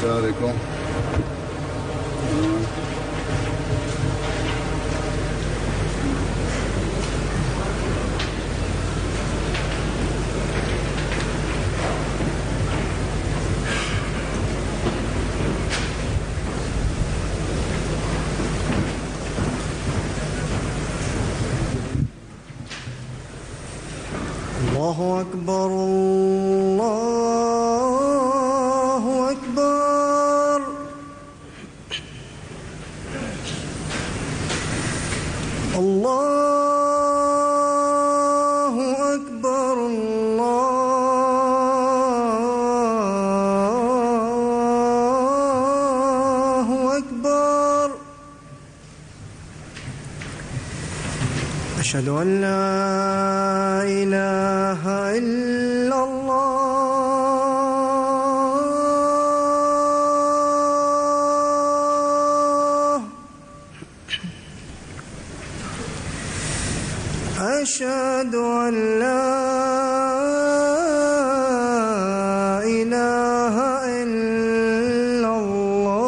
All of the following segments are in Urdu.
دياركم. الله أكبر الله أكبر. الله أكبر الله أكبر. أشهد أن لا إله إلا الله. أشهد أن لا إله إلا الله.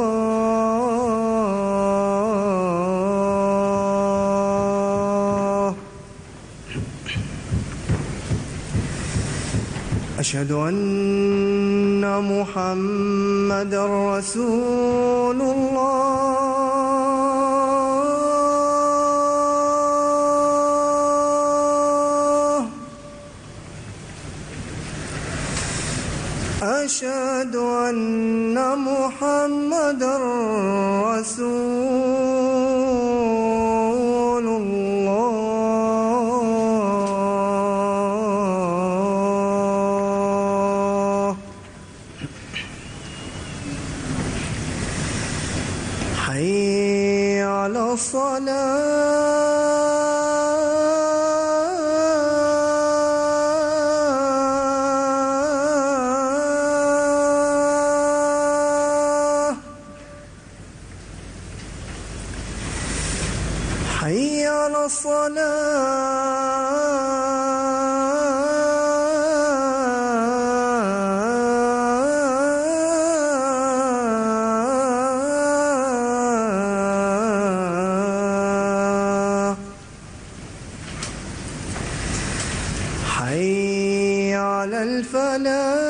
أشهد أن محمدًا رسول الله. أشهد أن محمدًا رسول الله. حي على الصلاة. حي على الصلاة. حي على الفلاح.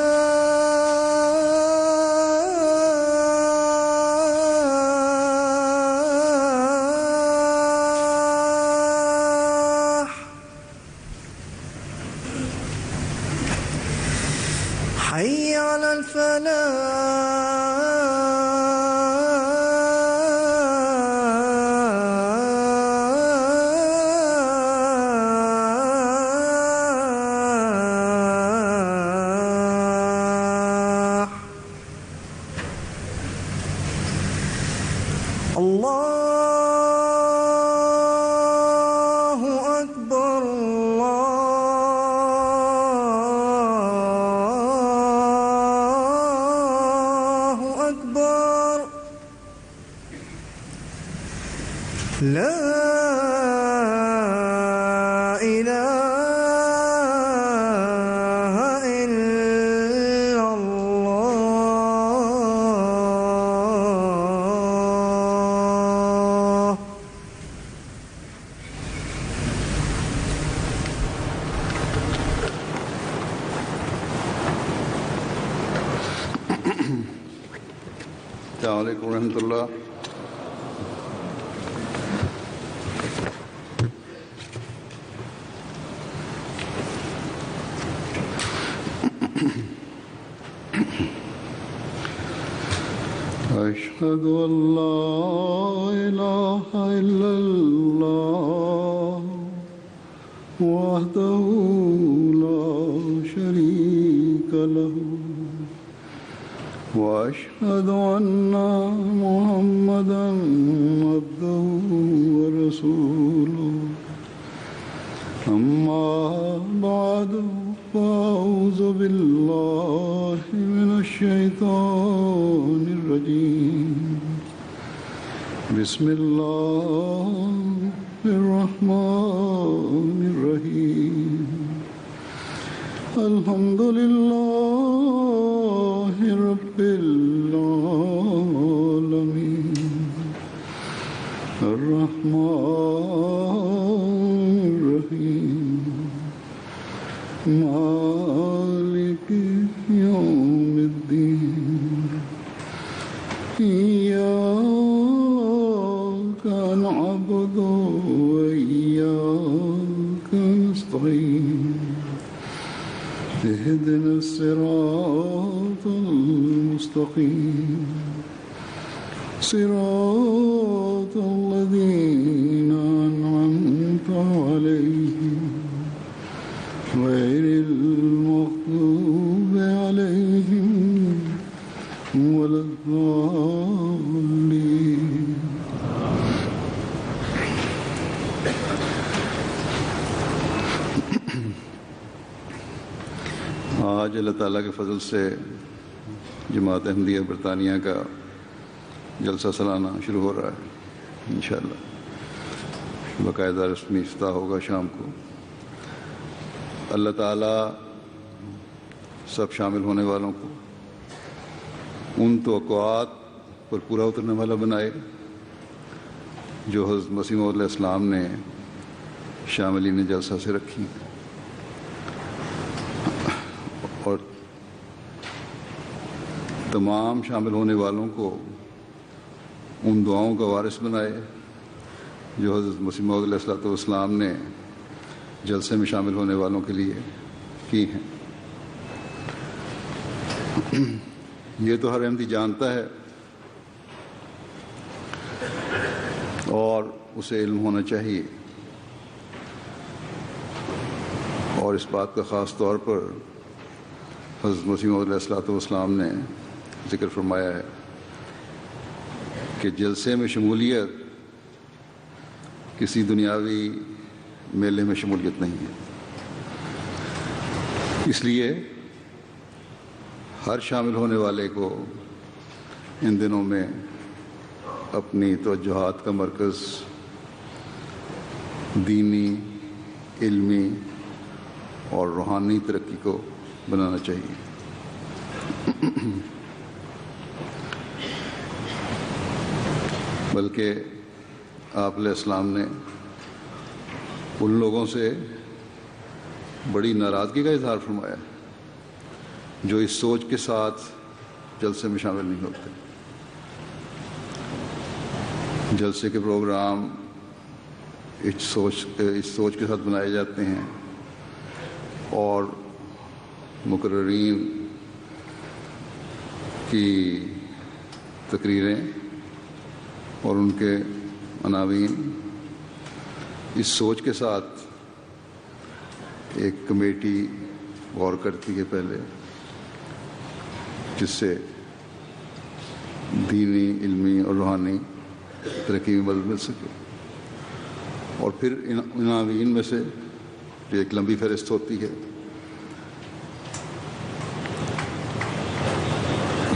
حي على الفلاح. الله أكبر الله أكبر. لا إله إلا الله. السلام عليكم ورحمة الله. أشهد أن لا إله إلا الله وحده لا شريك له وأشهد أن محمدًا عبده ورسوله. أما بعد فأعوذ بالله من الشيطان الرجيم. بسم الله الرحمن الرحيم. الحمد لله رب العالمين اهدنا الصراط المستقيم صراط الذين أنعمت عليهم غير المغضوب عليهم ولا الضالين. آج اللہ تعالیٰ کے فضل سے جماعت احمدیہ برطانیہ کا جلسہ سالانہ شروع ہو رہا ہے. انشاءاللہ باقاعدہ رسمی افتتاح ہوگا شام کو. اللہ تعالیٰ سب شامل ہونے والوں کو ان توقعات پر پورا اترنے والا بنائے جو حضرت مسیح موعود علیہ السلام نے شاملین جلسہ سے رکھی، اور تمام شامل ہونے والوں کو ان دعاؤں کا وارث بنائے جو حضرت مسیح موعود علیہ السلام نے جلسے میں شامل ہونے والوں کے لیے کی ہیں. یہ تو ہر احمدی جانتا ہے اور اسے علم ہونا چاہیے، اور اس بات کا خاص طور پر حضرت مسیح موعود علیہ السلام نے ذکر فرمایا ہے کہ جلسے میں شمولیت کسی دنیاوی میلے میں شمولیت نہیں ہے. اس لیے ہر شامل ہونے والے کو ان دنوں میں اپنی توجہات کا مرکز دینی، علمی اور روحانی ترقی کو بنانا چاہیے. بلکہ آپ علیہ السلام نے ان لوگوں سے بڑی ناراضگی کا اظہار فرمایا جو اس سوچ کے ساتھ جلسے میں شامل نہیں ہوتے. جلسے کے پروگرام اس سوچ کے ساتھ بنائے جاتے ہیں اور مقررین کی تقریریں اور ان کے عناوین اس سوچ کے ساتھ ایک کمیٹی غور کرتی ہے پہلے، جس سے دینی، علمی اور روحانی ترقی میں مدد مل سکے. اور پھر عناوین میں سے جو ایک لمبی فہرست ہوتی ہے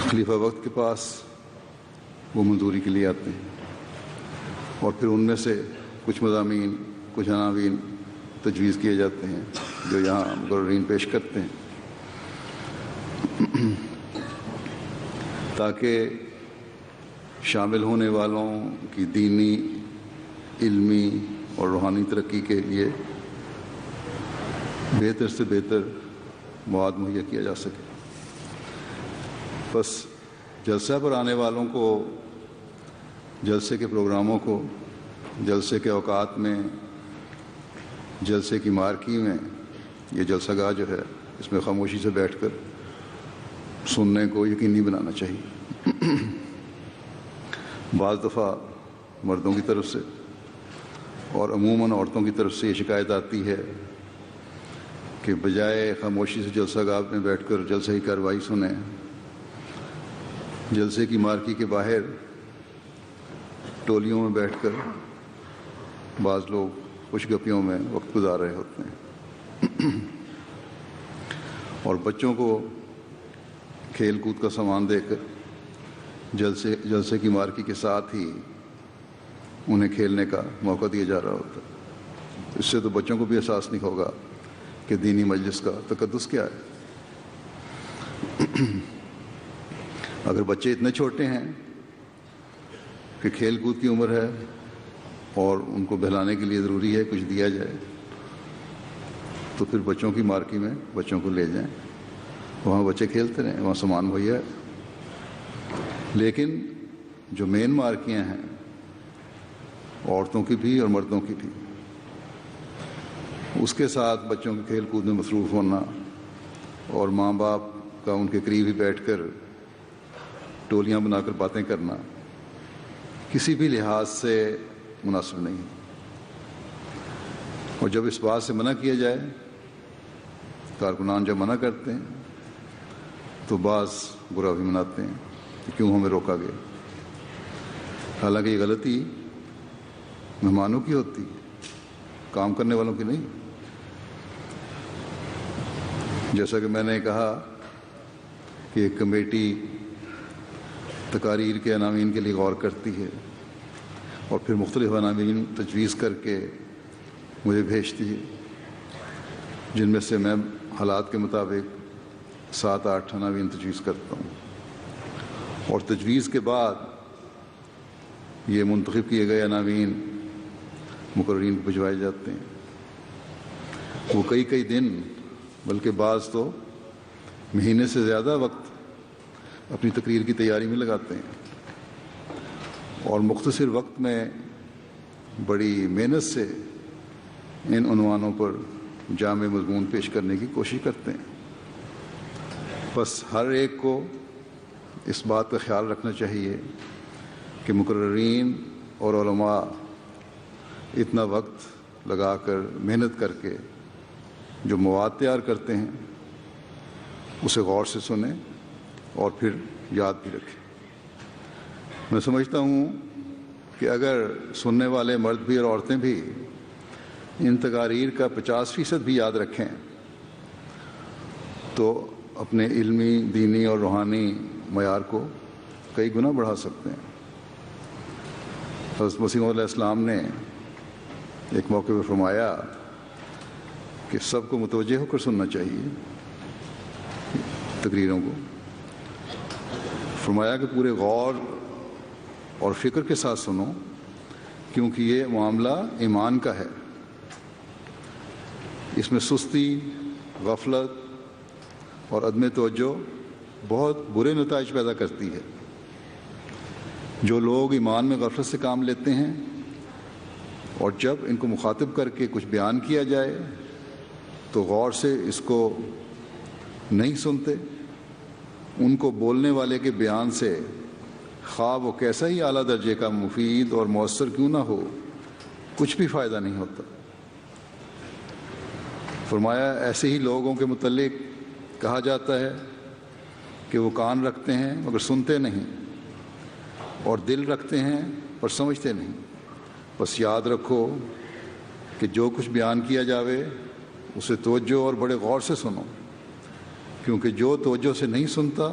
خلیفہ وقت کے پاس، وہ منظوری کے لیے آتے ہیں، اور پھر ان میں سے کچھ مضامین، کچھ عناوین تجویز کیے جاتے ہیں جو یہاں مقررین پیش کرتے ہیں تاکہ شامل ہونے والوں کی دینی، علمی اور روحانی ترقی کے لیے بہتر سے بہتر مواد مہیا کیا جا سکے. بس جلسہ پر آنے والوں کو جلسے کے پروگراموں کو، جلسے کے اوقات میں، جلسے کی مارکی میں، یہ جلسہ گاہ جو ہے اس میں خاموشی سے بیٹھ کر سننے کو یقینی بنانا چاہیے. بعض دفعہ مردوں کی طرف سے اور عموماً عورتوں کی طرف سے یہ شکایت آتی ہے کہ بجائے خاموشی سے جلسہ گاہ میں بیٹھ کر جلسے کی کارروائی سنیں، جلسے کی مارکی کے باہر ٹولیوں میں بیٹھ کر بعض لوگ خوش گپیوں میں وقت گزار رہے ہوتے ہیں اور بچوں کو کھیل کود کا سامان دے کر جلسے کی مارکی کے ساتھ ہی انہیں کھیلنے کا موقع دیا جا رہا ہوتا ہے. اس سے تو بچوں کو بھی احساس نہیں ہوگا کہ دینی مجلس کا تقدس کیا ہے. اگر بچے اتنے چھوٹے ہیں کہ کھیل کود کی عمر ہے اور ان کو بہلانے کے لیے ضروری ہے کچھ دیا جائے، تو پھر بچوں کی مارکی میں بچوں کو لے جائیں، وہاں بچے کھیلتے رہیں، وہاں سامان مہیا ہے. لیکن جو مین مارکیاں ہیں عورتوں کی بھی اور مردوں کی بھی، اس کے ساتھ بچوں کے کھیل کود میں مصروف ہونا اور ماں باپ کا ان کے قریب ہی بیٹھ کر ٹولیاں بنا کر باتیں کرنا کسی بھی لحاظ سے مناسب نہیں. اور جب اس بات سے منع کیا جائے، کارکنان جب منع کرتے ہیں تو بعض برا بھی مناتے ہیں کہ کیوں ہمیں روکا گیا. حالانکہ یہ غلطی مہمانوں کی ہوتی، کام کرنے والوں کی نہیں. جیسا کہ میں نے کہا کہ ایک کمیٹی تقاریر کے عناوین کے لیے غور کرتی ہے اور پھر مختلف عناوین تجویز کر کے مجھے بھیجتی ہے، جن میں سے میں حالات کے مطابق 7-8 عناوین تجویز کرتا ہوں، اور تجویز کے بعد یہ منتخب کیے گئے عناوین مقررین کو بھجوائے جاتے ہیں. وہ کئی دن بلکہ بعض تو مہینے سے زیادہ وقت اپنی تقریر کی تیاری میں لگاتے ہیں اور مختصر وقت میں بڑی محنت سے ان عنوانوں پر جامع مضمون پیش کرنے کی کوشش کرتے ہیں. بس ہر ایک کو اس بات کا خیال رکھنا چاہیے کہ مقررین اور علماء اتنا وقت لگا کر محنت کر کے جو مواد تیار کرتے ہیں اسے غور سے سنیں اور پھر یاد بھی رکھیں. میں سمجھتا ہوں کہ اگر سننے والے مرد بھی اور عورتیں بھی ان تقاریر کا 50% بھی یاد رکھیں تو اپنے علمی، دینی اور روحانی معیار کو کئی گنا بڑھا سکتے ہیں. حضرت مسیح علیہ السلام نے ایک موقع پر فرمایا کہ سب کو متوجہ ہو کر سننا چاہیے تقریروں کو. فرمایا کہ پورے غور اور فکر کے ساتھ سنو، کیونکہ یہ معاملہ ایمان کا ہے. اس میں سستی، غفلت اور عدم توجہ بہت برے نتائج پیدا کرتی ہے. جو لوگ ایمان میں غفلت سے کام لیتے ہیں اور جب ان کو مخاطب کر کے کچھ بیان کیا جائے تو غور سے اس کو نہیں سنتے، ان کو بولنے والے کے بیان سے خواہ وہ کیسا ہی اعلیٰ درجے کا مفید اور مؤثر کیوں نہ ہو کچھ بھی فائدہ نہیں ہوتا. فرمایا ایسے ہی لوگوں کے متعلق کہا جاتا ہے کہ وہ کان رکھتے ہیں مگر سنتے نہیں، اور دل رکھتے ہیں پر سمجھتے نہیں. بس یاد رکھو کہ جو کچھ بیان کیا جاوے اسے توجہ اور بڑے غور سے سنو، کیونکہ جو توجہ سے نہیں سنتا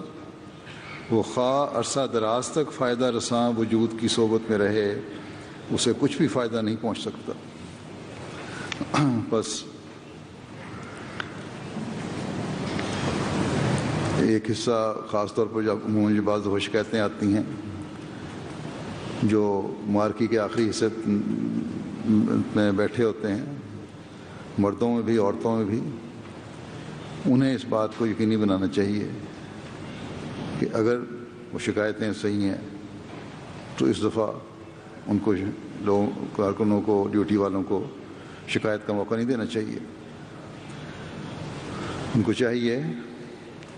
وہ خواہ عرصہ دراز تک فائدہ رساں وجود کی صحبت میں رہے اسے کچھ بھی فائدہ نہیں پہنچ سکتا. بس ایک حصہ خاص طور پر جب عموماً بعض دفعہ شکایتیں آتی ہیں جو مارکی کے آخری حصے میں بیٹھے ہوتے ہیں، مردوں میں بھی عورتوں میں بھی، انہیں اس بات کو یقینی بنانا چاہیے کہ اگر وہ شکایتیں صحیح ہیں تو اس دفعہ ان کو لوگوں کارکنوں کو، ڈیوٹی والوں کو شکایت کا موقع نہیں دینا چاہیے. ان کو چاہیے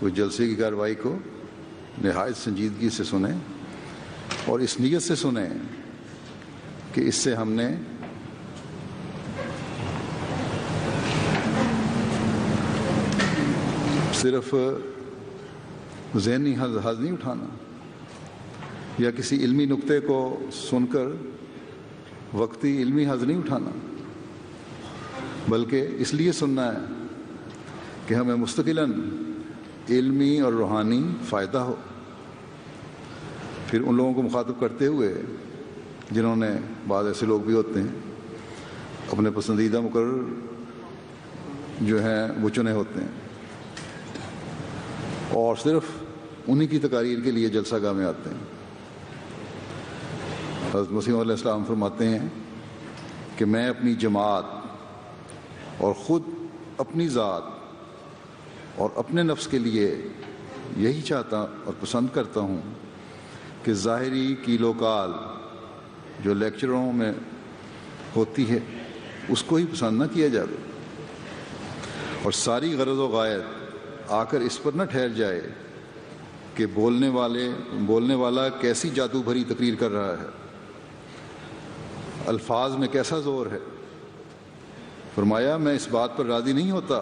وہ جلسے کی کارروائی کو نہایت سنجیدگی سے سنیں اور اس نیت سے سنیں کہ اس سے ہم نے صرف ذہنی حظ نہیں اٹھانا یا کسی علمی نقطے کو سن کر وقتی علمی حظ نہیں اٹھانا، بلکہ اس لیے سننا ہے کہ ہمیں مستقلاً علمی اور روحانی فائدہ ہو. پھر ان لوگوں کو مخاطب کرتے ہوئے جنہوں نے، بعض ایسے لوگ بھی ہوتے ہیں اپنے پسندیدہ مقرر جو ہیں وہ چنے ہوتے ہیں اور صرف انہی کی تقاریر کے لیے جلسہ گاہ میں آتے ہیں. حضرت مسیح علیہ السلام فرماتے ہیں کہ میں اپنی جماعت اور خود اپنی ذات اور اپنے نفس کے لیے یہی چاہتا اور پسند کرتا ہوں کہ ظاہری کیل و کال جو لیکچروں میں ہوتی ہے اس کو ہی پسند نہ کیا جائے اور ساری غرض و غایت آ کر اس پر نہ ٹھہر جائے کہ بولنے والا کیسی جادو بھری تقریر کر رہا ہے، الفاظ میں کیسا زور ہے۔ فرمایا میں اس بات پر راضی نہیں ہوتا،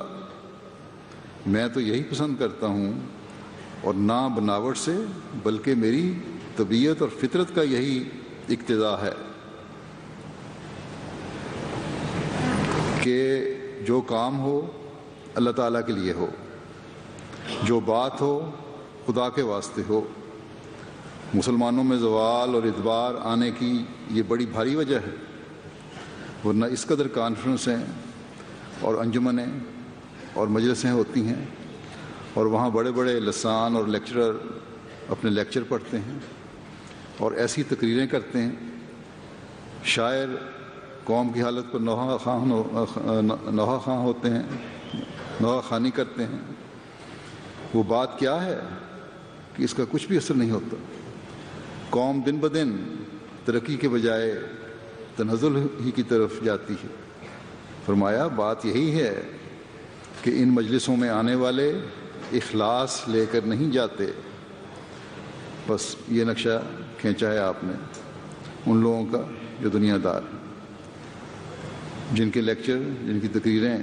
میں تو یہی پسند کرتا ہوں، اور نہ بناوٹ سے بلکہ میری طبیعت اور فطرت کا یہی اقتضا ہے کہ جو کام ہو اللہ تعالیٰ کے لیے ہو، جو بات ہو خدا کے واسطے ہو۔ مسلمانوں میں زوال اور ادبار آنے کی یہ بڑی بھاری وجہ ہے، ورنہ اس قدر کانفرنس ہیں اور انجمنیں اور مجلسیں ہوتی ہیں، اور وہاں بڑے بڑے لسان اور لیکچرر اپنے لیکچر پڑھتے ہیں اور ایسی تقریریں کرتے ہیں، شاعر قوم کی حالت پر نوحہ خواں ہوتے ہیں، نوحہ خوانی کرتے ہیں۔ وہ بات کیا ہے کہ اس کا کچھ بھی اثر نہیں ہوتا، قوم دن بدن ترقی کے بجائے تنزل ہی کی طرف جاتی ہے۔ فرمایا بات یہی ہے کہ ان مجلسوں میں آنے والے اخلاص لے کر نہیں جاتے۔ بس یہ نقشہ کھینچا ہے آپ نے ان لوگوں کا جو دنیا دار ہیں، جن کے لیکچر، جن کی تقریریں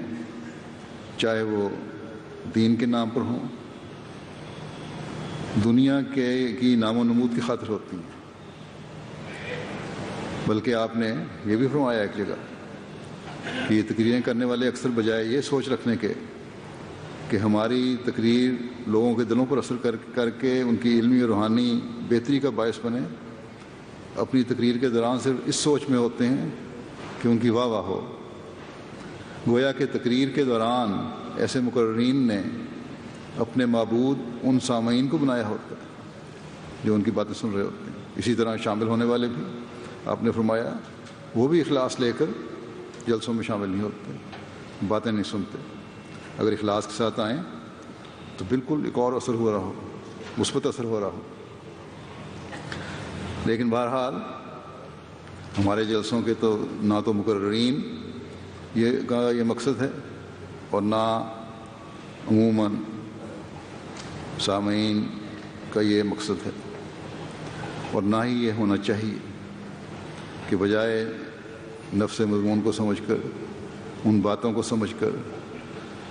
چاہے وہ دین کے نام پر ہوں، دنیا کی نام و نمود کی خاطر ہوتی ہیں۔ بلکہ آپ نے یہ بھی فرمایا ایک جگہ کہ یہ تقریریں کرنے والے اکثر بجائے یہ سوچ رکھنے کے کہ ہماری تقریر لوگوں کے دلوں پر اثر کر کے ان کی علمی اور روحانی بہتری کا باعث بنے، اپنی تقریر کے دوران صرف اس سوچ میں ہوتے ہیں کہ ان کی واہ واہ ہو۔ گویا کہ تقریر کے دوران ایسے مقررین نے اپنے معبود ان سامعین کو بنایا ہوتا ہے جو ان کی باتیں سن رہے ہوتے ہیں۔ اسی طرح شامل ہونے والے بھی آپ نے فرمایا وہ بھی اخلاص لے کر جلسوں میں شامل نہیں ہوتے، باتیں نہیں سنتے۔ اگر اخلاص کے ساتھ آئیں تو بالکل ایک اور اثر ہو رہا ہو، مثبت اثر ہو رہا ہو۔ لیکن بہرحال ہمارے جلسوں کے تو نہ تو مقررین کا یہ مقصد ہے اور نہ عموماً سامعین کا یہ مقصد ہے، اور نہ ہی یہ ہونا چاہیے کہ بجائے نفس مضمون کو سمجھ کر، ان باتوں کو سمجھ کر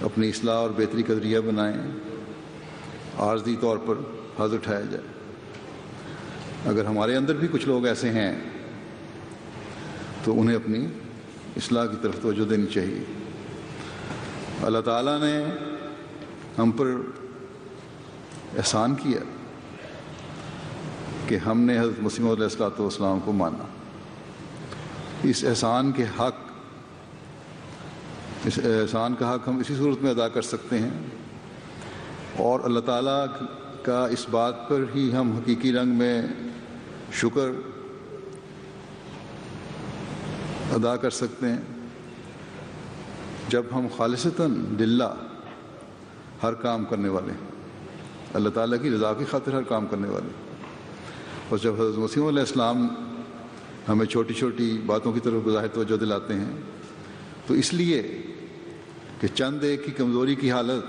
اپنی اصلاح اور بہتری کا ذریعہ بنائیں، عارضی طور پر حاضر اٹھایا جائے۔ اگر ہمارے اندر بھی کچھ لوگ ایسے ہیں تو انہیں اپنی اصلاح کی طرف توجہ دینی چاہیے۔ اللہ تعالیٰ نے ہم پر احسان کیا کہ ہم نے حضرت مسیح علیہ الصلوۃ والسلام کو مانا۔ اس احسان کا حق ہم اسی صورت میں ادا کر سکتے ہیں، اور اللہ تعالیٰ کا اس بات پر ہی ہم حقیقی رنگ میں شکر ادا کر سکتے ہیں جب ہم خالصتاً للہ ہر کام کرنے والے ہیں، اللہ تعالیٰ کی رضا کی خاطر ہر کام کرنے والے۔ اور جب حضرت مسیح علیہ السلام ہمیں چھوٹی چھوٹی باتوں کی طرف بظاہر توجہ دلاتے ہیں تو اس لیے کہ چند ایک کی کمزوری کی حالت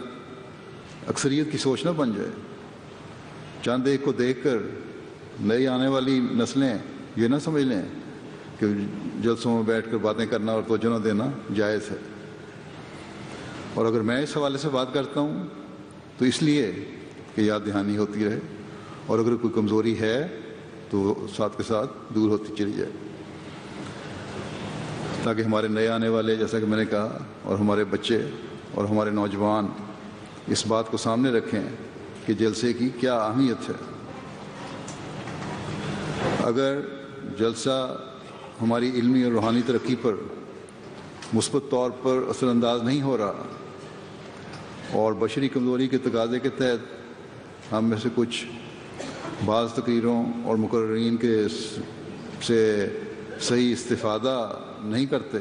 اکثریت کی سوچ نہ بن جائے، چند ایک کو دیکھ کر نئی آنے والی نسلیں یہ نہ سمجھ لیں کہ جلسوں میں بیٹھ کر باتیں کرنا اور توجہ نہ دینا جائز ہے۔ اور اگر میں اس حوالے سے بات کرتا ہوں تو اس لیے کہ یاد دہانی ہوتی رہے، اور اگر کوئی کمزوری ہے تو ساتھ کے ساتھ دور ہوتی چلی جائے، تاکہ ہمارے نئے آنے والے، جیسا کہ میں نے کہا، اور ہمارے بچے اور ہمارے نوجوان اس بات کو سامنے رکھیں کہ جلسے کی کیا اہمیت ہے۔ اگر جلسہ ہماری علمی اور روحانی ترقی پر مثبت طور پر اثر انداز نہیں ہو رہا، اور بشری کمزوری کے تقاضے کے تحت ہم میں سے کچھ بعض تقریروں اور مقررین کے سے صحیح استفادہ نہیں کرتے،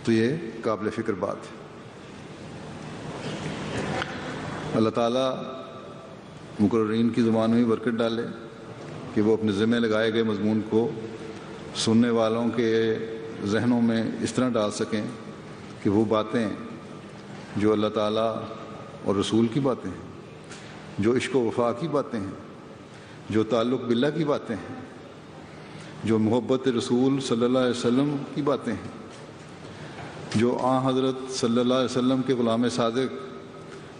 تو یہ قابل فکر بات ہے۔ اللہ تعالیٰ مقررین کی زبان میں برکت ڈالے کہ وہ اپنے ذمہ لگائے گئے مضمون کو سننے والوں کے ذہنوں میں اس طرح ڈال سکیں کہ وہ باتیں جو اللہ تعالیٰ اور رسول کی باتیں ہیں، جو عشق و وفا کی باتیں ہیں، جو تعلق باللہ کی باتیں ہیں، جو محبت رسول صلی اللہ علیہ وسلم کی باتیں ہیں، جو حضرت صلی اللہ علیہ وسلم کے غلام صادق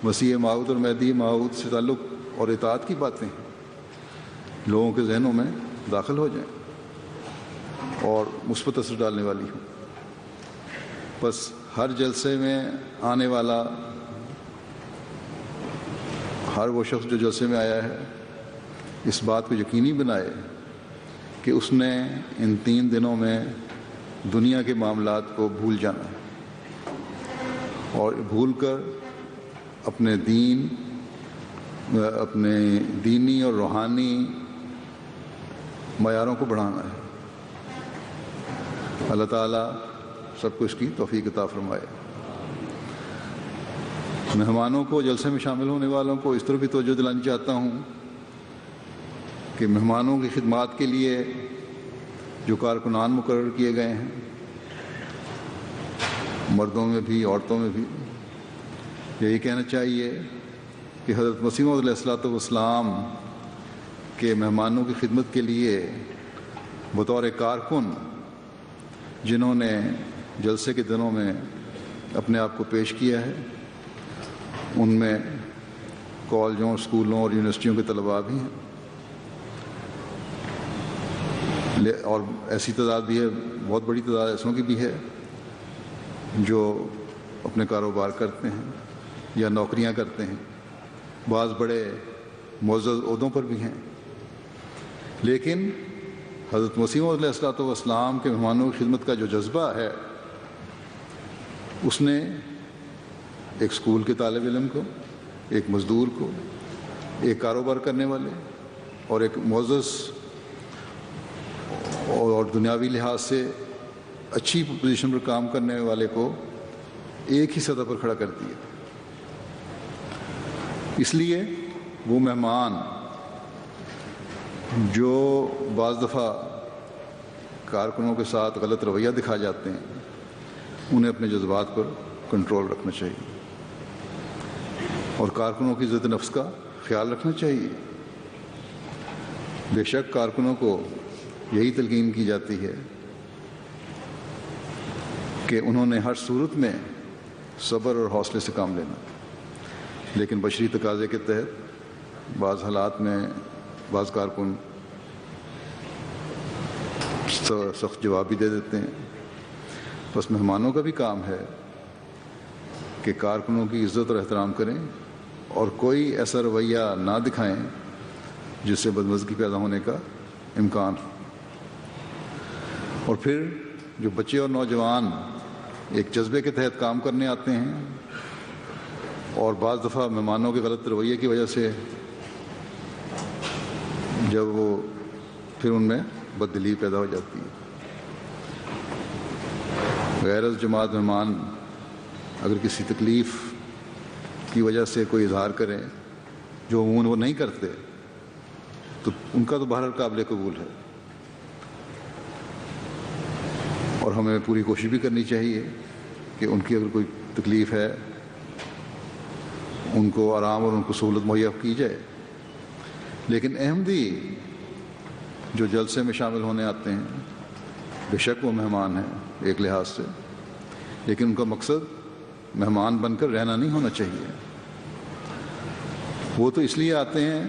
مسیح موعود اور مہدی موعود سے تعلق اور اطاعت کی باتیں ہیں، لوگوں کے ذہنوں میں داخل ہو جائیں اور مثبت اثر ڈالنے والی ہوں۔ بس ہر جلسے میں آنے والا، ہر وہ شخص جو جلسے میں آیا ہے، اس بات کو یقینی بنائے کہ اس نے ان 3 دنوں میں دنیا کے معاملات کو بھول جانا ہے، اور بھول کر اپنے دینی اور روحانی معیاروں کو بڑھانا ہے۔ اللہ تعالیٰ سب کو اس کی توفیق عطا فرمائے۔ مہمانوں کو، جلسے میں شامل ہونے والوں کو اس طرح بھی توجہ دلانی چاہتا ہوں کہ مہمانوں کی خدمات کے لیے جو کارکنان مقرر کیے گئے ہیں، مردوں میں بھی عورتوں میں بھی، یہی کہنا چاہیے کہ حضرت مسیح موعود علیہ الصلوۃ والسلام کے مہمانوں کی خدمت کے لیے بطور کارکن جنہوں نے جلسے کے دنوں میں اپنے آپ کو پیش کیا ہے، ان میں کالجوں، اسکولوں اور یونیورسٹیوں کے طلباء بھی ہیں، اور ایسی تعداد بھی ہے، بہت بڑی تعداد ایسوں کی بھی ہے جو اپنے کاروبار کرتے ہیں یا نوکریاں کرتے ہیں، بعض بڑے معزز عہدوں پر بھی ہیں۔ لیکن حضرت مسیح موعود علیہ الصلوۃ والسلام کے مہمانوں کی خدمت کا جو جذبہ ہے، اس نے ایک اسکول کے طالب علم کو، ایک مزدور کو، ایک کاروبار کرنے والے اور ایک معزز اور دنیاوی لحاظ سے اچھی پوزیشن پر کام کرنے والے کو ایک ہی سطح پر کھڑا کر دیا۔ اس لیے وہ مہمان جو بعض دفعہ کارکنوں کے ساتھ غلط رویہ دکھا جاتے ہیں، انہیں اپنے جذبات پر کنٹرول رکھنا چاہیے اور کارکنوں کی عزت نفس کا خیال رکھنا چاہیے۔ بے شک کارکنوں کو یہی تلقین کی جاتی ہے کہ انہوں نے ہر صورت میں صبر اور حوصلے سے کام لینا، لیکن بشری تقاضے کے تحت بعض حالات میں بعض کارکن سخت جواب بھی دے دیتے ہیں۔ بس مہمانوں کا بھی کام ہے کہ کارکنوں کی عزت اور احترام کریں اور کوئی ایسا رویہ نہ دکھائیں جس سے بدمزگی پیدا ہونے کا امکان ہو۔ اور پھر جو بچے اور نوجوان ایک جذبے کے تحت کام کرنے آتے ہیں اور بعض دفعہ مہمانوں کے غلط رویے کی وجہ سے جب وہ پھر ان میں بددلی پیدا ہو جاتی ہے۔ غیر از جماعت مہمان اگر کسی تکلیف کی وجہ سے کوئی اظہار کریں جو عموماً وہ نہیں کرتے، تو ان کا تو بہرحال قابل قبول ہے، اور ہمیں پوری کوشش بھی کرنی چاہیے کہ ان کی اگر کوئی تکلیف ہے ان کو آرام اور ان کو سہولت مہیا کی جائے۔ لیکن احمدی جو جلسے میں شامل ہونے آتے ہیں، بے شک وہ مہمان ہیں ایک لحاظ سے، لیکن ان کا مقصد مہمان بن کر رہنا نہیں ہونا چاہیے۔ وہ تو اس لیے آتے ہیں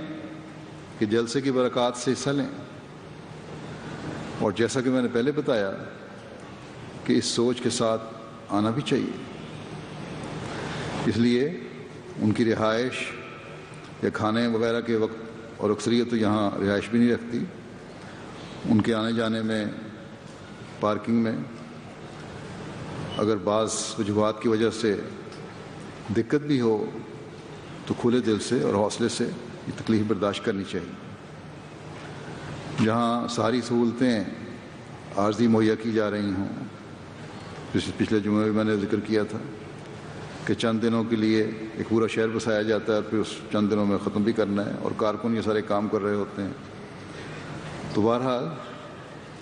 کہ جلسے کی برکات سے حصہ لیں، اور جیسا کہ میں نے پہلے بتایا کہ اس سوچ کے ساتھ آنا بھی چاہیے۔ اس لیے ان کی رہائش یا کھانے وغیرہ کے وقت، اور اکثریت تو یہاں رہائش بھی نہیں رکھتی، ان کے آنے جانے میں، پارکنگ میں اگر بعض وجوہات کی وجہ سے دقت بھی ہو تو کھلے دل سے اور حوصلے سے یہ تکلیف برداشت کرنی چاہیے۔ جہاں ساری سہولتیں عارضی مہیا کی جا رہی ہوں، پچھلے جمعے میں نے ذکر کیا تھا کہ چند دنوں کے لیے ایک پورا شہر بسایا جاتا ہے، پھر اس چند دنوں میں ختم بھی کرنا ہے، اور کارکن یہ سارے کام کر رہے ہوتے ہیں۔ تو بہرحال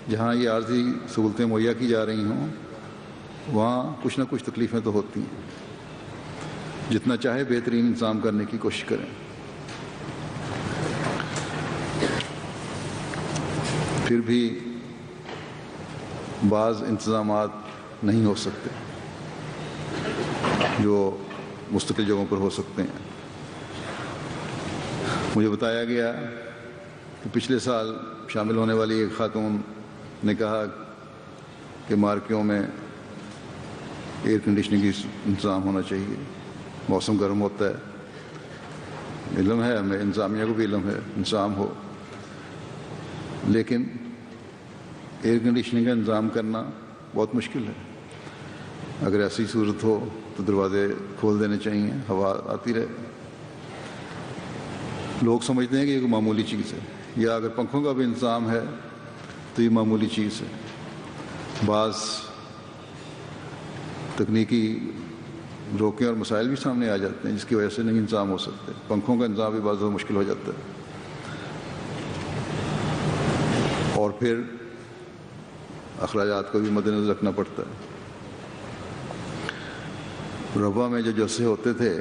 جہاں یہ عارضی سہولتیں مہیا کی جا رہی ہوں، وہاں کچھ نہ کچھ تکلیفیں تو ہوتی ہیں۔ جتنا چاہے بہترین انتظام کرنے کی کوشش کریں. پھر بھی بعض انتظامات نہیں ہو سکتے جو مستقل جگہوں پر ہو سکتے ہیں. مجھے بتایا گیا کہ پچھلے سال شامل ہونے والی ایک خاتون نے کہا کہ مارکیوں میں ایئر کنڈیشننگ کی انتظام ہونا چاہیے، موسم گرم ہوتا ہے. علم ہے ہمیں، انتظامیہ کو بھی علم ہے انتظام ہو، لیکن ایئر کنڈیشننگ کا انتظام کرنا بہت مشکل ہے. اگر ایسی صورت ہو تو دروازے کھول دینے چاہیے، ہوا آتی رہے. لوگ سمجھتے ہیں کہ یہ کوئی معمولی چیز ہے، یا اگر پنکھوں کا بھی انتظام ہے تو یہ معمولی چیز ہے. بعض تکنیکی روکیں اور مسائل بھی سامنے آ جاتے ہیں جس کی وجہ سے نہیں انتظام ہو سکتے. پنکھوں کا انتظام بھی بعض وقت مشکل ہو جاتا ہے. اور پھر اخراجات کو بھی مد نظر رکھنا پڑتا ہے. ربوہ میں جو جلسے ہوتے تھے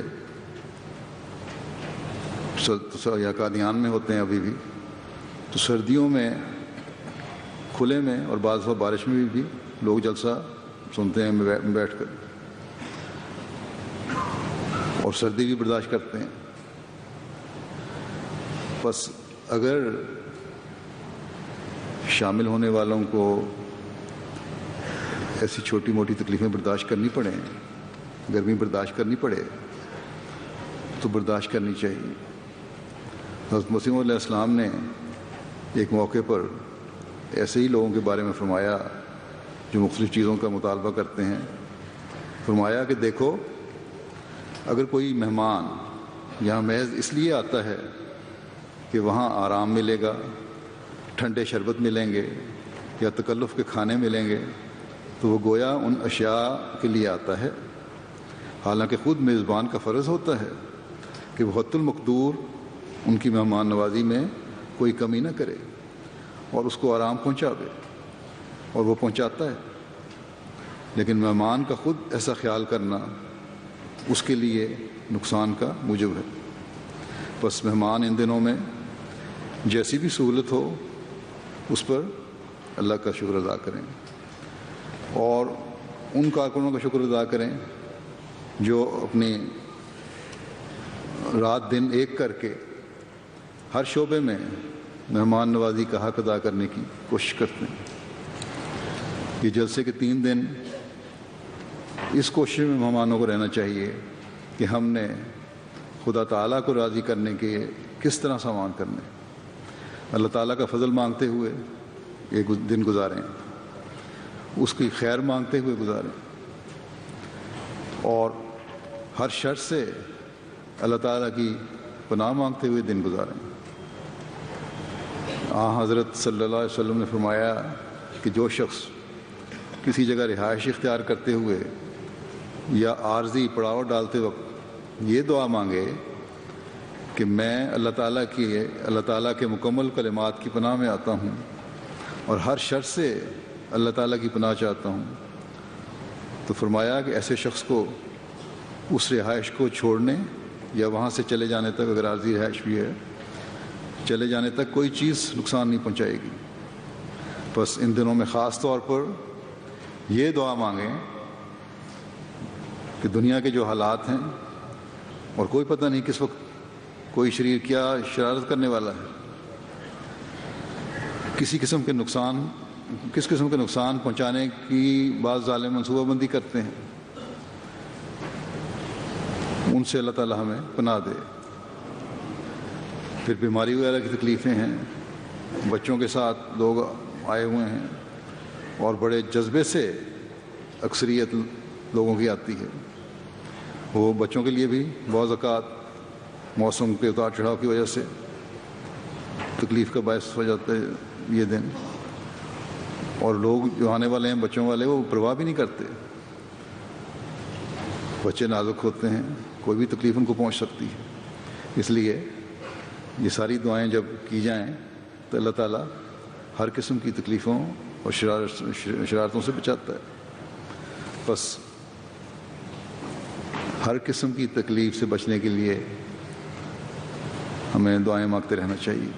یا قادیان میں ہوتے ہیں ابھی بھی، تو سردیوں میں کھلے میں اور بعض دفعہ بارش میں بھی لوگ جلسہ سنتے ہیں بیٹھ کر، اور سردی بھی برداشت کرتے ہیں. بس اگر شامل ہونے والوں کو ایسی چھوٹی موٹی تکلیفیں برداشت کرنی پڑیں، گرمی برداشت کرنی پڑے تو برداشت کرنی چاہیے. حضرت مسیح علیہ السلام نے ایک موقع پر ایسے ہی لوگوں کے بارے میں فرمایا جو مختلف چیزوں کا مطالبہ کرتے ہیں. فرمایا کہ دیکھو، اگر کوئی مہمان یہاں محض اس لیے آتا ہے کہ وہاں آرام ملے گا، ٹھنڈے شربت ملیں گے یا تکلف کے کھانے ملیں گے، تو وہ گویا ان اشیاء کے لیے آتا ہے، حالانکہ خود میزبان کا فرض ہوتا ہے کہ وہ حت المقدور ان کی مہمان نوازی میں کوئی کمی نہ کرے اور اس کو آرام پہنچاوے، اور وہ پہنچاتا ہے. لیکن مہمان کا خود ایسا خیال کرنا اس کے لیے نقصان کا موجب ہے. بس مہمان ان دنوں میں جیسی بھی سہولت ہو اس پر اللہ کا شکر ادا کریں، اور ان کارکنوں کا شکر ادا کریں جو اپنی رات دن ایک کر کے ہر شعبے میں مہمان نوازی کا حق ادا کرنے کی کوشش کرتے ہیں. یہ جلسے کے 3 دن اس کوشش میں مہمانوں کو رہنا چاہیے کہ ہم نے خدا تعالیٰ کو راضی کرنے کے کس طرح سامان کرنے، اللہ تعالیٰ کا فضل مانگتے ہوئے یہ دن گزاریں، اس کی خیر مانگتے ہوئے گزاریں، اور ہر شر سے اللہ تعالیٰ کی پناہ مانگتے ہوئے دن گزاریں. حضرت صلی اللہ علیہ وسلم نے فرمایا کہ جو شخص کسی جگہ رہائش اختیار کرتے ہوئے یا عارضی پڑاؤ ڈالتے وقت یہ دعا مانگے کہ میں اللہ تعالیٰ کے مکمل کلمات کی پناہ میں آتا ہوں اور ہر شر سے اللہ تعالیٰ کی پناہ چاہتا ہوں، تو فرمایا کہ ایسے شخص کو اس رہائش کو چھوڑنے یا وہاں سے چلے جانے تک، اگر عارضی رہائش بھی ہے، چلے جانے تک کوئی چیز نقصان نہیں پہنچائے گی. بس ان دنوں میں خاص طور پر یہ دعا مانگیں کہ دنیا کے جو حالات ہیں، اور کوئی پتہ نہیں کس وقت کوئی شریر کیا شرارت کرنے والا ہے، کس قسم کے نقصان پہنچانے کی بعض ظالم منصوبہ بندی کرتے ہیں، ان سے اللہ تعالیٰ ہمیں پناہ دے. پھر بیماری وغیرہ کی تکلیفیں ہیں، بچوں کے ساتھ لوگ آئے ہوئے ہیں اور بڑے جذبے سے اکثریت لوگوں کی آتی ہے. وہ بچوں کے لیے بھی بعض اوقات موسم کے اتار چڑھاؤ کی وجہ سے تکلیف کا باعث ہو جاتا ہے یہ دن، اور لوگ جو آنے والے ہیں بچوں والے وہ پرواہ بھی نہیں کرتے. بچے نازک ہوتے ہیں، کوئی بھی تکلیف ان کو پہنچ سکتی ہے. اس لیے یہ ساری دعائیں جب کی جائیں تو اللہ تعالیٰ ہر قسم کی تکلیفوں اور شرارتوں سے بچاتا ہے. بس ہر قسم کی تکلیف سے بچنے کے لیے ہمیں دعائیں مانگتے رہنا چاہیے.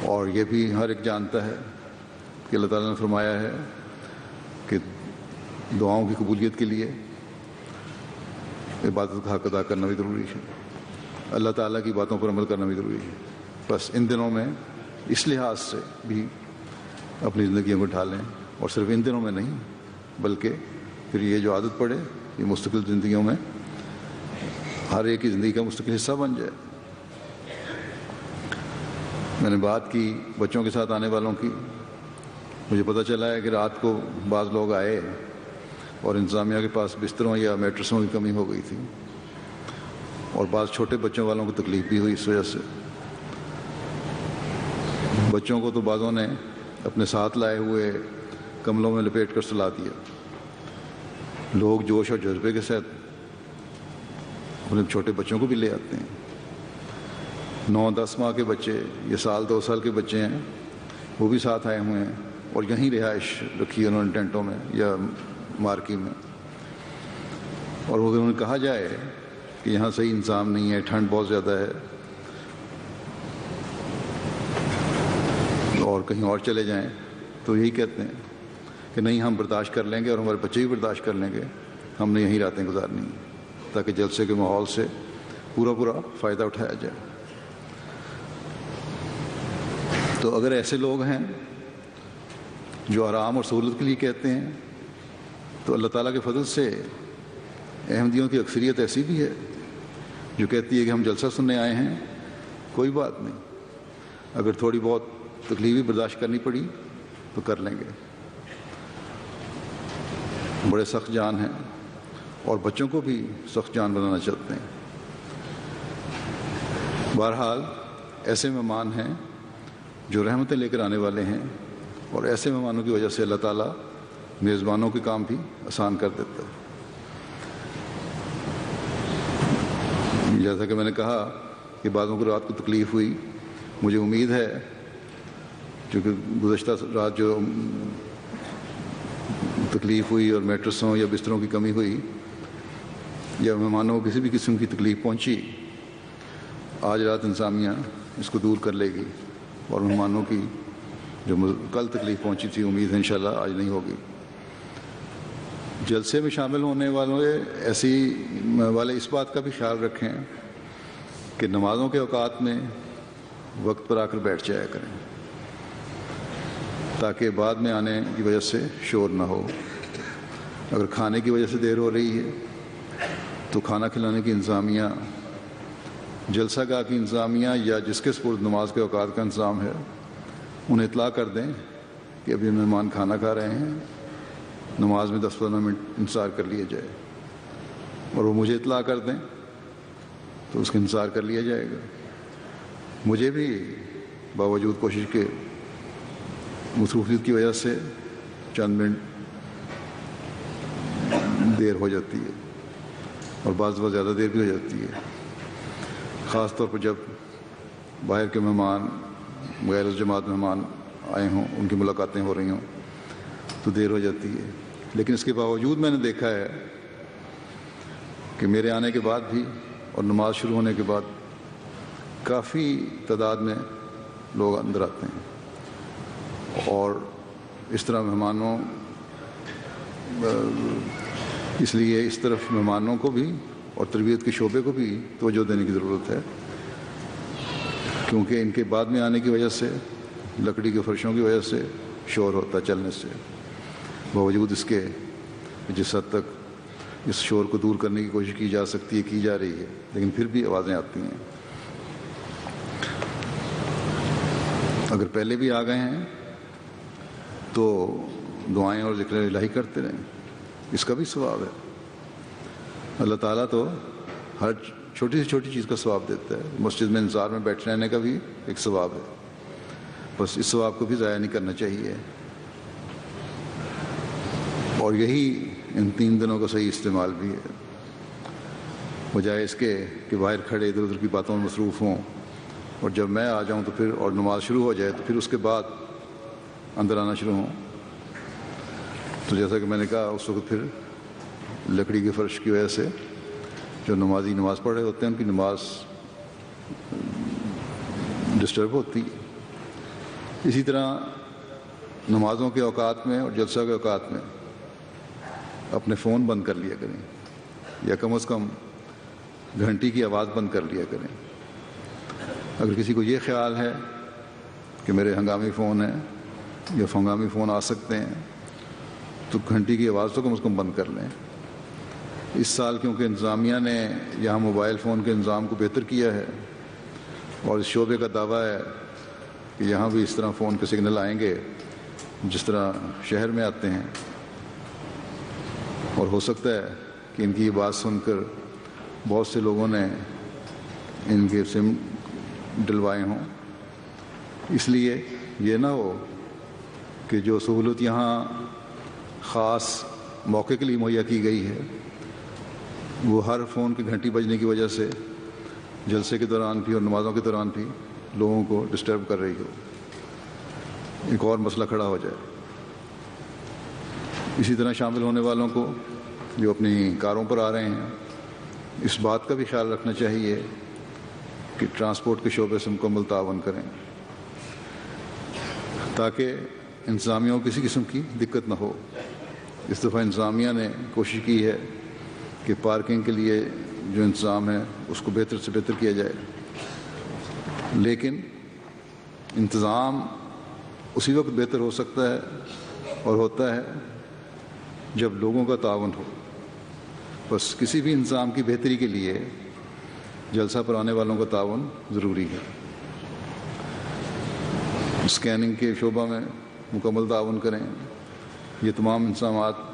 اور یہ بھی ہر ایک جانتا ہے کہ اللہ تعالیٰ نے فرمایا ہے کہ دعاؤں کی قبولیت کے لیے عبادت کا حق ادا کرنا بھی ضروری ہے, اللہ تعالیٰ کی باتوں پر عمل کرنا بھی ضروری ہے. بس ان دنوں میں اس لحاظ سے بھی اپنی زندگیوں کو ڈھالیں, اور صرف ان دنوں میں نہیں بلکہ پھر یہ جو عادت پڑے یہ مستقل زندگیوں میں ہر ایک کی زندگی کا مستقل حصہ بن جائے. میں نے بات کی بچوں کے ساتھ آنے والوں کی. مجھے پتہ چلا ہے کہ رات کو بعض لوگ آئے اور انتظامیہ کے پاس بستروں یا میٹرسوں کی کمی ہو گئی تھی, اور بعض چھوٹے بچوں والوں کو تکلیف بھی ہوئی اس وجہ سے. بچوں کو تو بعضوں نے اپنے ساتھ لائے ہوئے کملوں میں لپیٹ کر سلا دیا. لوگ جوش اور جذبے کے ساتھ اپنے چھوٹے بچوں کو بھی لے آتے ہیں. 9-10 ماہ کے بچے یا 1-2 سال کے بچے ہیں, وہ بھی ساتھ آئے ہوئے ہیں, اور یہیں رہائش رکھی انہوں نے ٹینٹوں میں یا مارکی میں. اور وہ انہوں نے کہا جائے کہ یہاں صحیح انتظام نہیں ہے, ٹھنڈ بہت زیادہ ہے, اور کہیں اور چلے جائیں, تو یہی کہتے ہیں کہ نہیں ہم برداشت کر لیں گے اور ہمارے بچے بھی برداشت کر لیں گے, ہم نے یہیں راتیں گزارنی ہیں تاکہ جلسے کے ماحول سے پورا فائدہ اٹھایا جائے. تو اگر ایسے لوگ ہیں جو آرام اور سہولت کے لیے کہتے ہیں, تو اللہ تعالیٰ کے فضل سے احمدیوں کی اکثریت ایسی بھی ہے جو کہتی ہے کہ ہم جلسہ سننے آئے ہیں, کوئی بات نہیں, اگر تھوڑی بہت تکلیف بھی برداشت کرنی پڑی تو کر لیں گے. بڑے سخت جان ہیں اور بچوں کو بھی سخت جان بنانا چاہتے ہیں. بہرحال ایسے مہمان ہیں جو رحمتیں لے کر آنے والے ہیں, اور ایسے مہمانوں کی وجہ سے اللہ تعالیٰ میزبانوں کے کام بھی آسان کر دیتا ہے. جیسا کہ میں نے کہا کہ بعضوں کو رات کو تکلیف ہوئی, مجھے امید ہے چونکہ گزشتہ رات جو تکلیف ہوئی اور میٹرسوں یا بستروں کی کمی ہوئی یا مہمانوں کو کسی بھی قسم کی تکلیف پہنچی, آج رات انتظامیہ اس کو دور کر لے گی, اور مہمانوں کی جو کل تکلیف پہنچی تھی امید ہے انشاءاللہ آج نہیں ہوگی. جلسے میں شامل ہونے والے اس بات کا بھی خیال رکھیں کہ نمازوں کے اوقات میں وقت پر آ کر بیٹھ جایا کریں تاکہ بعد میں آنے کی وجہ سے شور نہ ہو. اگر کھانے کی وجہ سے دیر ہو رہی ہے تو کھانا کھلانے کی انتظامیہ, جلسہ گاہ کی انتظامیہ یا جس کے سپرد نماز کے اوقات کا انتظام ہے انہیں اطلاع کر دیں کہ ابھی مہمان کھانا کھا رہے ہیں, نماز میں 10-15 منٹ انتظار کر لیا جائے, اور وہ مجھے اطلاع کر دیں تو اس کا انتظار کر لیا جائے گا. مجھے بھی باوجود کوشش کے مصروفیت کی وجہ سے چند منٹ دیر ہو جاتی ہے, اور بعض دفعہ زیادہ دیر بھی ہو جاتی ہے, خاص طور پر جب باہر کے مہمان, غیر جماعت مہمان آئے ہوں, ان کی ملاقاتیں ہو رہی ہوں تو دیر ہو جاتی ہے. لیکن اس کے باوجود میں نے دیکھا ہے کہ میرے آنے کے بعد بھی اور نماز شروع ہونے کے بعد کافی تعداد میں لوگ اندر آتے ہیں, اور اس طرح مہمانوں اس لیے اس طرف مہمانوں کو بھی اور تربیت کے شعبے کو بھی توجہ دینے کی ضرورت ہے, کیونکہ ان کے بعد میں آنے کی وجہ سے لکڑی کے فرشوں کی وجہ سے شور ہوتا چلنے سے. باوجود اس کے جس حد تک اس شور کو دور کرنے کی کوشش کی جا سکتی ہے کی جا رہی ہے, لیکن پھر بھی آوازیں آتی ہیں. اگر پہلے بھی آ گئے ہیں تو دعائیں اور ذکر الہی کرتے رہیں, اس کا بھی ثواب ہے. اللہ تعالیٰ تو ہر چھوٹی سے چھوٹی چیز کا ثواب دیتا ہے. مسجد میں انتظار میں بیٹھے رہنے کا بھی ایک ثواب ہے, بس اس ثواب کو بھی ضائع نہیں کرنا چاہیے. اور یہی ان 3 دنوں کا صحیح استعمال بھی ہے, بجائے اس کے کہ باہر کھڑے ادھر ادھر کی باتوں میں مصروف ہوں, اور جب میں آ جاؤں تو پھر اور نماز شروع ہو جائے تو پھر اس کے بعد اندر آنا شروع ہوں. تو جیسا کہ میں نے کہا اس وقت پھر لکڑی کے فرش کی وجہ سے جو نمازی نماز پڑھ رہے ہوتے ہیں ان کی نماز ڈسٹرب ہوتی ہے. اسی طرح نمازوں کے اوقات میں اور جلسہ کے اوقات میں اپنے فون بند کر لیا کریں یا کم از کم گھنٹی کی آواز بند کر لیا کریں. اگر کسی کو یہ خیال ہے کہ میرے ہنگامی فون ہیں یا ہنگامی فون آ سکتے ہیں تو گھنٹی کی آواز تو کم از کم بند کر لیں. اس سال کیونکہ انتظامیہ نے یہاں موبائل فون کے نظام کو بہتر کیا ہے اور اس شعبے کا دعویٰ ہے کہ یہاں بھی اس طرح فون کے سگنل آئیں گے جس طرح شہر میں آتے ہیں، اور ہو سکتا ہے کہ ان کی یہ بات سن کر بہت سے لوگوں نے ان کے سم ڈلوائے ہوں. اس لیے یہ نہ ہو کہ جو سہولت یہاں خاص موقع کے لیے مہیا کی گئی ہے وہ ہر فون کی گھنٹی بجنے کی وجہ سے جلسے کے دوران بھی اور نمازوں کے دوران بھی لوگوں کو ڈسٹرب کر رہی ہو، ایک اور مسئلہ کھڑا ہو جائے. اسی طرح شامل ہونے والوں کو جو اپنی کاروں پر آ رہے ہیں اس بات کا بھی خیال رکھنا چاہیے کہ ٹرانسپورٹ کے شعبے سے مکمل تعاون کریں تاکہ انتظامیہ کو کسی قسم کی دقت نہ ہو. اس دفعہ انتظامیہ نے کوشش کی ہے کہ پارکنگ کے لیے جو انتظام ہے اس کو بہتر سے بہتر کیا جائے، لیکن انتظام اسی وقت بہتر ہو سکتا ہے اور ہوتا ہے جب لوگوں کا تعاون ہو. بس کسی بھی انتظام کی بہتری کے لیے جلسہ پر آنے والوں کا تعاون ضروری ہے. اسکیننگ کے شعبہ میں مکمل تعاون کریں. یہ تمام انتظامات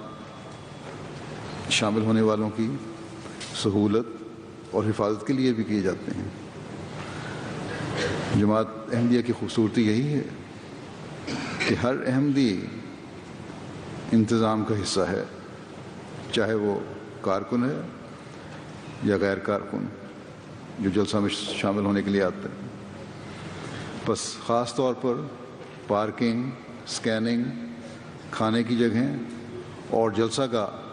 شامل ہونے والوں کی سہولت اور حفاظت کے لیے بھی کیے جاتے ہیں. جماعت احمدیہ کی خوبصورتی یہی ہے کہ ہر احمدی انتظام کا حصہ ہے، چاہے وہ کارکن ہے یا غیر کارکن جو جلسہ میں شامل ہونے کے لیے آتا ہے. بس خاص طور پر پارکنگ، اسکیننگ، کھانے کی جگہیں اور جلسہ گاہ،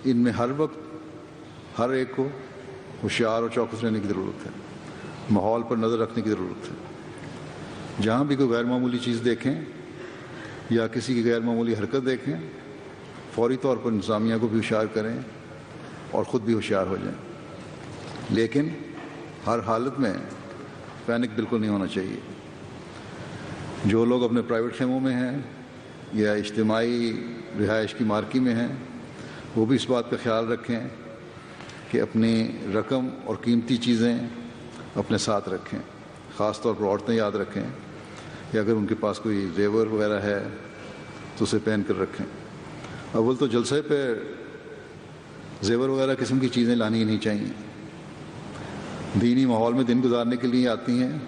ان میں ہر وقت ہر ایک کو ہوشیار اور چوکس رہنے کی ضرورت ہے، ماحول پر نظر رکھنے کی ضرورت ہے. جہاں بھی کوئی غیر معمولی چیز دیکھیں یا کسی کی غیر معمولی حرکت دیکھیں فوری طور پر انتظامیہ کو بھی ہوشیار کریں اور خود بھی ہوشیار ہو جائیں. لیکن ہر حالت میں پینک بالکل نہیں ہونا چاہیے. جو لوگ اپنے پرائیویٹ خیموں میں ہیں یا اجتماعی رہائش کی مارکی میں ہیں وہ بھی اس بات کا خیال رکھیں کہ اپنی رقم اور قیمتی چیزیں اپنے ساتھ رکھیں. خاص طور پر عورتیں یاد رکھیں کہ اگر ان کے پاس کوئی زیور وغیرہ ہے تو اسے پہن کر رکھیں. اول تو جلسے پہ زیور وغیرہ قسم کی چیزیں لانی ہی نہیں چاہیے. دینی ماحول میں دن گزارنے کے لیے آتی ہیں،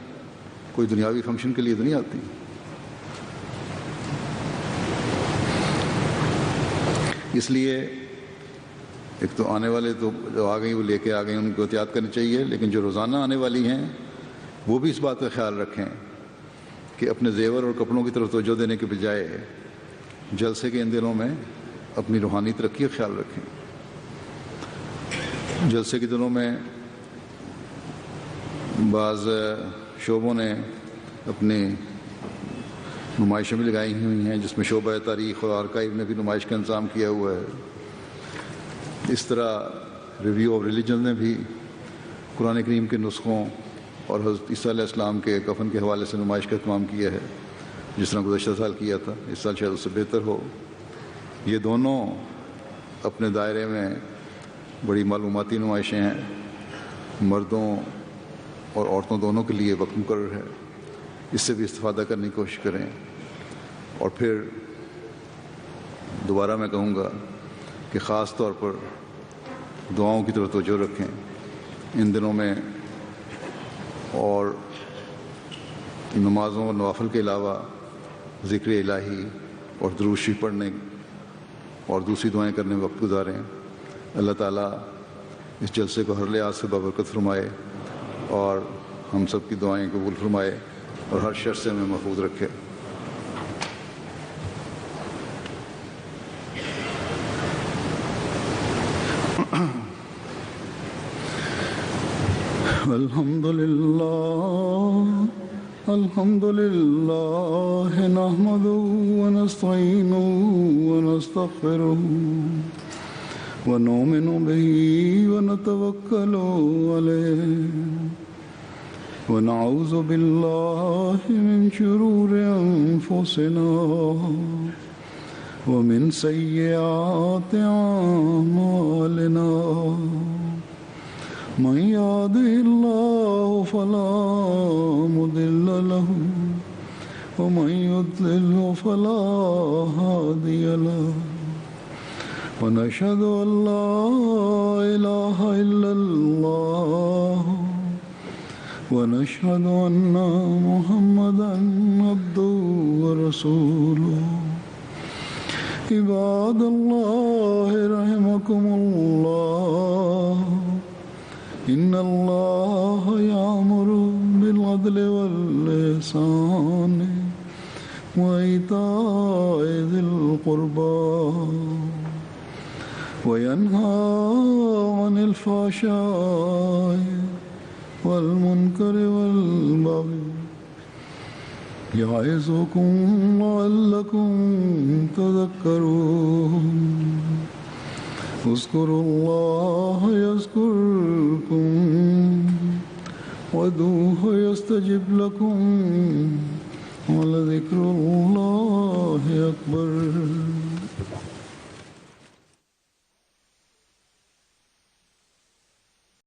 کوئی دنیاوی فنکشن کے لیے تو نہیں آتی. اس لیے ایک تو آنے والے تو جو آ گئی وہ لے کے آ گئی ان کو احتیاط کرنی چاہیے، لیکن جو روزانہ آنے والی ہیں وہ بھی اس بات کا خیال رکھیں کہ اپنے زیور اور کپڑوں کی طرف توجہ دینے کے بجائے جلسے کے ان دنوں میں اپنی روحانی ترقی کا خیال رکھیں. جلسے کے دنوں میں بعض شعبوں نے اپنی نمائشیں بھی لگائی ہوئی ہیں جس میں شعبہ تاریخ اور آرکائیو نے بھی نمائش کا انتظام کیا ہوا ہے. اس طرح ریویو آف ریلیجن نے بھی قرآن کریم کے نسخوں اور حضرت عیسیٰ علیہ السلام کے کفن کے حوالے سے نمائش کا اہتمام کیا ہے، جس طرح گزشتہ سال کیا تھا. اس سال شاید اس سے بہتر ہو. یہ دونوں اپنے دائرے میں بڑی معلوماتی نمائشیں ہیں، مردوں اور عورتوں دونوں کے لیے وقت مقرر ہے. اس سے بھی استفادہ کرنے کی کوشش کریں. اور پھر دوبارہ میں کہوں گا کہ خاص طور پر دعاؤں کی طرف توجہ رکھیں ان دنوں میں، اور نمازوں اور نوافل کے علاوہ ذکر الہی اور درود شریف پڑھنے اور دوسری دعائیں کرنے میں وقت گزاریں. اللہ تعالیٰ اس جلسے کو ہر لحاظ سے بابرکت فرمائے اور ہم سب کی دعائیں قبول فرمائے اور ہر شر سے ہمیں محفوظ رکھے. الحمد لله نحمده ونستعينه ونستغفره ونؤمن به ونتوكل عليه ونعوذ بالله من شرور أنفسنا ومن سيئات أعمالنا من يهده الله فلا مضل له ومن يضلل فلا هادي له ونشهد أن لا إله إلا الله ونشهد أن محمدا عبده ورسوله عباد الله رحمكم الله إن الله يأمر بالعدل والإحسان وإيتاء ذي القربى وينهى عن الفحشاء والمنكر والبغي يعظكم لعلكم تذكرون اذكروا الله يذكركم وادعوه يستجب لكم ولذكر الله أكبر